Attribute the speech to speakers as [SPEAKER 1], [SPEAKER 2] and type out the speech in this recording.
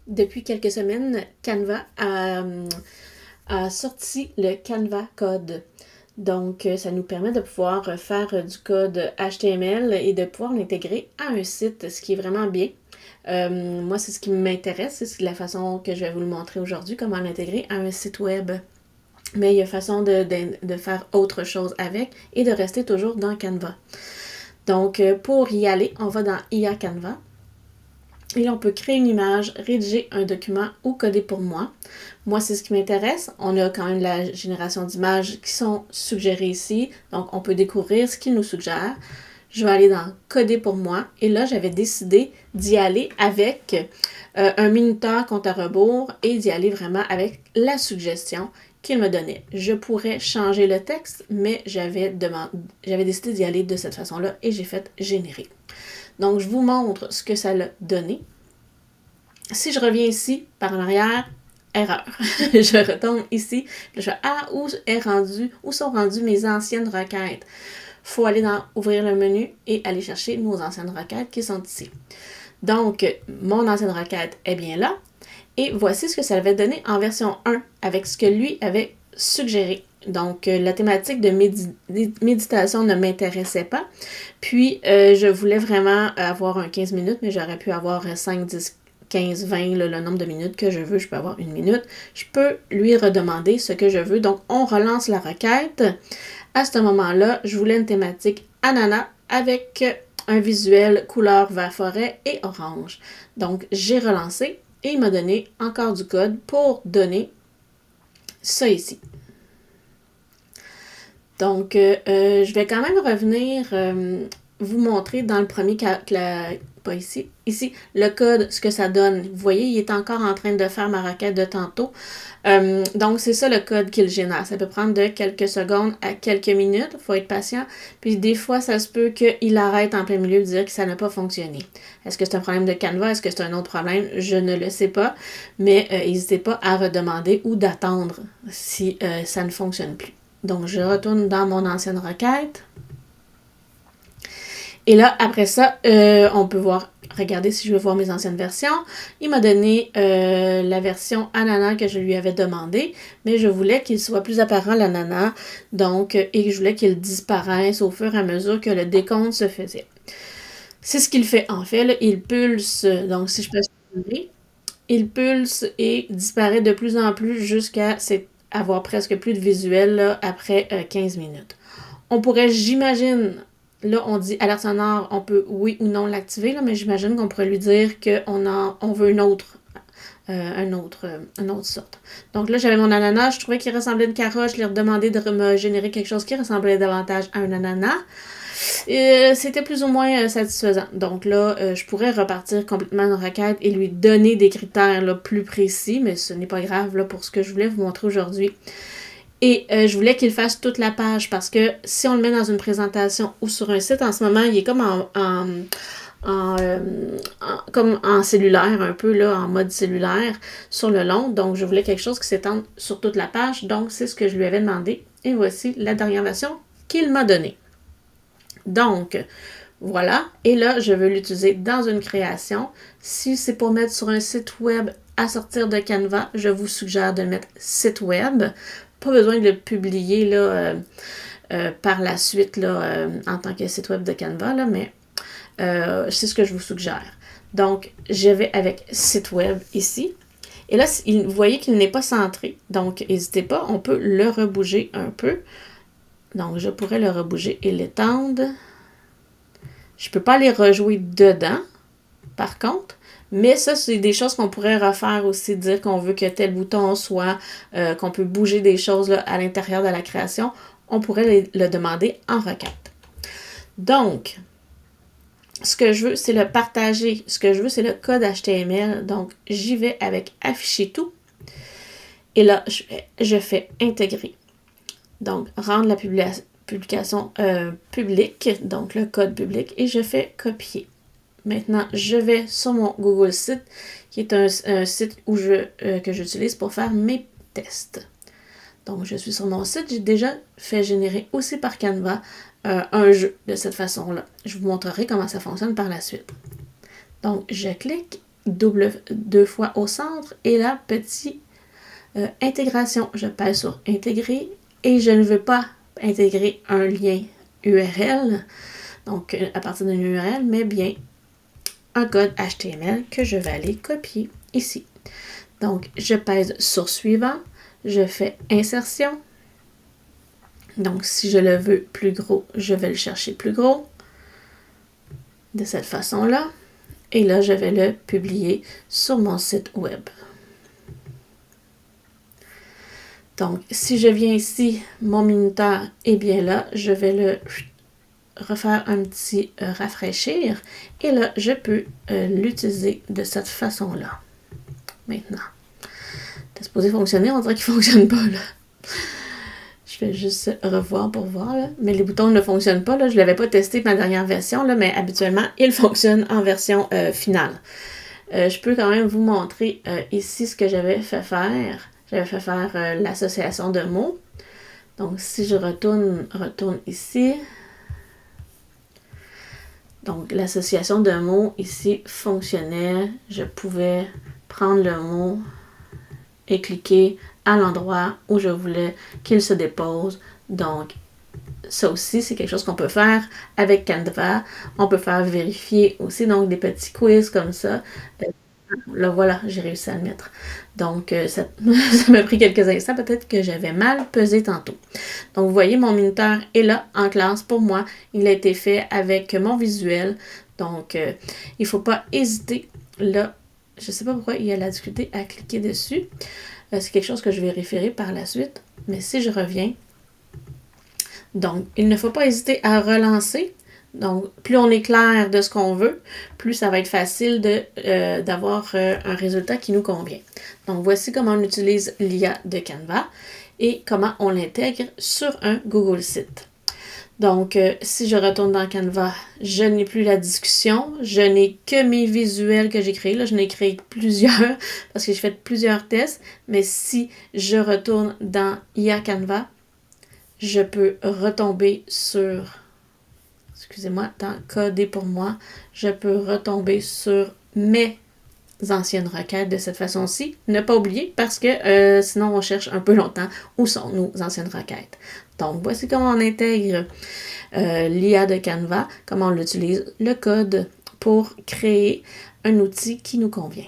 [SPEAKER 1] Depuis quelques semaines, Canva a sorti le Canva Code. Donc, ça nous permet de pouvoir faire du code HTML et de pouvoir l'intégrer à un site, ce qui est vraiment bien. Moi, c'est ce qui m'intéresse, c'est la façon que je vais vous le montrer aujourd'hui, comment l'intégrer à un site web. Mais il y a façon de faire autre chose avec et de rester toujours dans Canva. Donc, pour y aller, on va dans IA Canva. Et là, on peut créer une image, rédiger un document ou coder pour moi. Moi, c'est ce qui m'intéresse. On a quand même la génération d'images qui sont suggérées ici. Donc, on peut découvrir ce qu'il nous suggère. Je vais aller dans coder pour moi. Et là, j'avais décidé d'y aller avec un minuteur compte à rebours et d'y aller vraiment avec la suggestion qu'il me donnait. Je pourrais changer le texte, mais j'avais décidé d'y aller de cette façon-là et j'ai fait générer. Donc, je vous montre ce que ça l'a donné. Si je reviens ici, par en arrière, erreur. Je retourne ici, puis je fais « Ah, où sont rendues mes anciennes requêtes? » Il faut aller dans « Ouvrir le menu » et aller chercher nos anciennes requêtes qui sont ici. Donc, mon ancienne requête est bien là. Et voici ce que ça avait donné en version 1 avec ce que lui avait suggéré. Donc, la thématique de méditation ne m'intéressait pas. Puis, je voulais vraiment avoir un 15 minutes, mais j'aurais pu avoir 5, 10, 15, 20, le nombre de minutes que je veux. Je peux avoir une minute. Je peux lui redemander ce que je veux. Donc, on relance la requête. À ce moment-là, je voulais une thématique ananas avec un visuel couleur vert forêt et orange. Donc, j'ai relancé et il m'a donné encore du code pour donner ça ici. Donc, je vais quand même revenir vous montrer dans le premier pas ici, le code, ce que ça donne. Vous voyez, il est encore en train de faire ma requête de tantôt. Donc, c'est ça le code qu'il génère. Ça peut prendre de quelques secondes à quelques minutes. Il faut être patient. Puis, des fois, ça se peut qu'il arrête en plein milieu de dire que ça n'a pas fonctionné. Est-ce que c'est un problème de Canva? Est-ce que c'est un autre problème? Je ne le sais pas. Mais n'hésitez pas à redemander ou d'attendre si ça ne fonctionne plus. Donc, je retourne dans mon ancienne requête. Et là, après ça, on peut regarder si je veux voir mes anciennes versions. Il m'a donné la version ananas que je lui avais demandé, mais je voulais qu'il soit plus apparent l'ananas, donc, et je voulais qu'il disparaisse au fur et à mesure que le décompte se faisait. C'est ce qu'il fait en fait, là, il pulse, donc si je peux estimer, il pulse et disparaît de plus en plus jusqu'à avoir presque plus de visuel là, après 15 minutes. On pourrait, j'imagine, là, on dit alerte sonore, on peut oui ou non l'activer, là, mais j'imagine qu'on pourrait lui dire qu'on veut une autre sorte. Donc là, j'avais mon ananas, je trouvais qu'il ressemblait à une carotte, je lui ai redemandé de me générer quelque chose qui ressemblait davantage à un ananas. C'était plus ou moins satisfaisant. Donc là, je pourrais repartir complètement une requête et lui donner des critères là, plus précis, mais ce n'est pas grave là, pour ce que je voulais vous montrer aujourd'hui. Et je voulais qu'il fasse toute la page parce que si on le met dans une présentation ou sur un site, en ce moment, il est comme comme en cellulaire, un peu là, en mode cellulaire sur le long. Donc, je voulais quelque chose qui s'étende sur toute la page. Donc, c'est ce que je lui avais demandé. Et voici la dernière version qu'il m'a donnée. Donc, voilà. Et là, je veux l'utiliser dans une création. Si c'est pour mettre sur un site web à sortir de Canva, je vous suggère de le mettre site web. Pas besoin de le publier là, par la suite là, en tant que site web de Canva, là, mais c'est ce que je vous suggère. Donc, je vais avec site web ici. Et là, vous voyez qu'il n'est pas centré. Donc, n'hésitez pas, on peut le rebouger un peu. Donc, je pourrais le rebouger et l'étendre. Je ne peux pas les rejouer dedans, par contre. Mais ça, c'est des choses qu'on pourrait refaire aussi, dire qu'on veut que tel bouton soit, qu'on peut bouger des choses là, à l'intérieur de la création. On pourrait le demander en requête. Donc, ce que je veux, c'est le partager. Ce que je veux, c'est le code HTML. Donc, j'y vais avec afficher tout. Et là, je fais intégrer. Donc, rendre la publication publique, donc le code public, et je fais copier. Maintenant, je vais sur mon Google Site, qui est un site que j'utilise pour faire mes tests. Donc, je suis sur mon site. J'ai déjà fait générer aussi par Canva un jeu de cette façon-là. Je vous montrerai comment ça fonctionne par la suite. Donc, je clique deux fois au centre et la petite intégration. Je pèse sur intégrer et je ne veux pas intégrer un lien URL, donc à partir d'une URL, mais bien un code HTML que je vais aller copier ici. Donc, je pèse sur suivant, je fais insertion. Donc, si je le veux plus gros, je vais le chercher plus gros. De cette façon-là. Et là, je vais le publier sur mon site web. Donc, si je viens ici, mon minuteur est bien là, je vais le refaire un petit rafraîchir. Et là, je peux l'utiliser de cette façon-là. Maintenant, c'est supposé fonctionner, on dirait qu'il ne fonctionne pas là. Je vais juste revoir pour voir, là. Mais les boutons ne fonctionnent pas. Là. Je ne l'avais pas testé ma dernière version, là, mais habituellement, ils fonctionnent en version finale. Je peux quand même vous montrer ici ce que j'avais fait faire. J'avais fait faire l'association de mots. Donc, si je retourne ici. Donc, l'association de mots ici fonctionnait. Je pouvais prendre le mot et cliquer à l'endroit où je voulais qu'il se dépose. Donc, ça aussi, c'est quelque chose qu'on peut faire avec Canva. On peut faire vérifier aussi, donc des petits quiz comme ça. Là, voilà, j'ai réussi à le mettre. Donc, ça m'a pris quelques instants. Peut-être que j'avais mal pesé tantôt. Donc, vous voyez, mon minuteur est là en classe. Pour moi, il a été fait avec mon visuel. Donc, il ne faut pas hésiter. Là, je ne sais pas pourquoi il y a la difficulté à cliquer dessus. C'est quelque chose que je vais référer par la suite. Mais si je reviens, donc, il ne faut pas hésiter à relancer. Donc, plus on est clair de ce qu'on veut, plus ça va être facile d'avoir un résultat qui nous convient. Donc, voici comment on utilise l'IA de Canva et comment on l'intègre sur un Google Site. Donc, si je retourne dans Canva, je n'ai plus la discussion, je n'ai que mes visuels que j'ai créés. Là, je n'ai créé plusieurs parce que j'ai fait plusieurs tests. Mais si je retourne dans IA Canva, je peux retomber sur, excusez-moi, dans coder pour moi, je peux retomber sur mes anciennes requêtes de cette façon-ci. Ne pas oublier parce que sinon on cherche un peu longtemps où sont nos anciennes requêtes. Donc, voici comment on intègre l'IA de Canva, comment on l'utilise, le code pour créer un outil qui nous convient.